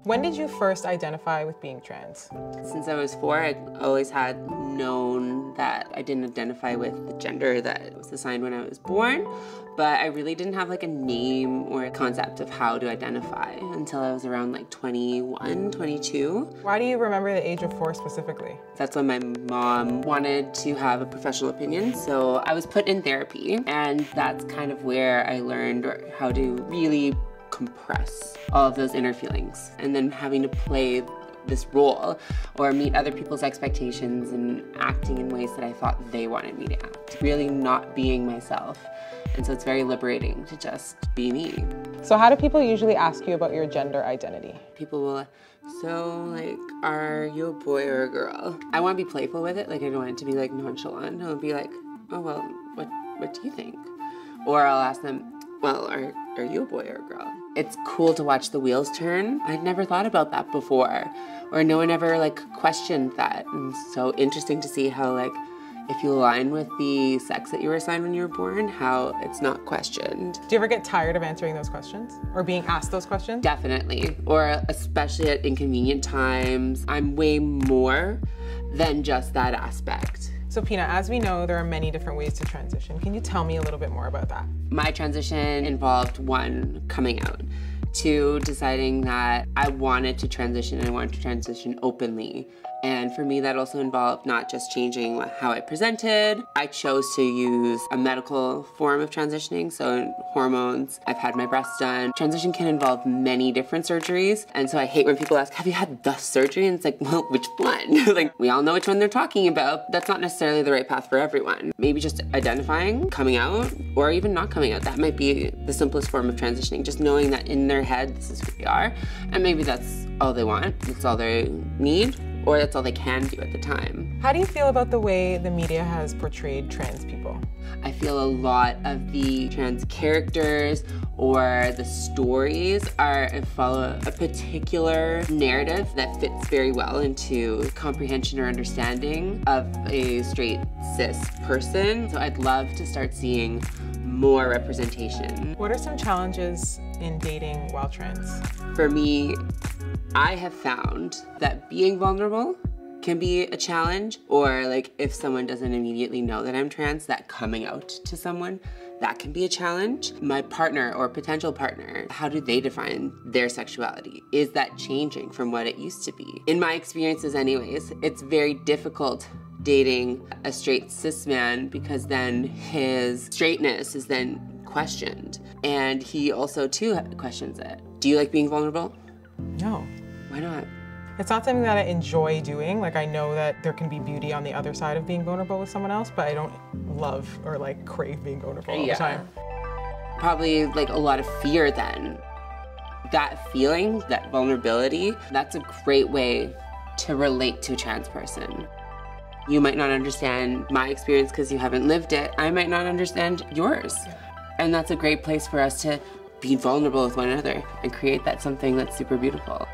When did you first identify with being trans? Since I was 4, I always had known that I didn't identify with the gender that was assigned when I was born, but I really didn't have like a name or a concept of how to identify until I was around like 21, 22. Why do you remember the age of 4 specifically? That's when my mom wanted to have a professional opinion, so I was put in therapy, and that's kind of where I learned how to really compress all of those inner feelings, and then having to play this role or meet other people's expectations and acting in ways that I thought they wanted me to act, really not being myself. And so it's very liberating to just be me. So how do people usually ask you about your gender identity? People will, so like, are you a boy or a girl? I want to be playful with it, like I don't want it to be like nonchalant. I'll be like, oh well, what do you think? Or I'll ask them, well, are you a boy or a girl? It's cool to watch the wheels turn. I'd never thought about that before, or no one ever like questioned that. And so interesting to see how like, if you align with the sex that you were assigned when you were born, how it's not questioned. Do you ever get tired of answering those questions or being asked those questions? Definitely, or especially at inconvenient times. I'm way more than just that aspect. So Pina, as we know, there are many different ways to transition. Can you tell me a little bit more about that? My transition involved 1, coming out, 2, deciding that I wanted to transition and I wanted to transition openly. And for me, that also involved not just changing how I presented. I chose to use a medical form of transitioning, so hormones. I've had my breasts done. Transition can involve many different surgeries. And so I hate when people ask, have you had the surgery? And it's like, well, which one? Like, we all know which one they're talking about. That's not necessarily the right path for everyone. Maybe just identifying, coming out, or even not coming out. That might be the simplest form of transitioning. Just knowing that in their head, this is who they are. And maybe that's all they want. That's all they need. Or that's all they can do at the time. How do you feel about the way the media has portrayed trans people? I feel a lot of the trans characters or the stories follow a particular narrative that fits very well into comprehension or understanding of a straight cis person. So I'd love to start seeing more representation. What are some challenges in dating while trans? For me, I have found that being vulnerable can be a challenge, or like if someone doesn't immediately know that I'm trans, that coming out to someone, that can be a challenge. My partner or potential partner, how do they define their sexuality? Is that changing from what it used to be? In my experiences anyways, it's very difficult dating a straight cis man because then his straightness is then questioned. And he also too questions it. Do you like being vulnerable? No. Why not? It's not something that I enjoy doing. Like, I know that there can be beauty on the other side of being vulnerable with someone else, but I don't love or like crave being vulnerable all the time. Probably like a lot of fear then. That feeling, that vulnerability, that's a great way to relate to a trans person. You might not understand my experience because you haven't lived it. I might not understand yours. And that's a great place for us to be vulnerable with one another and create that something that's super beautiful.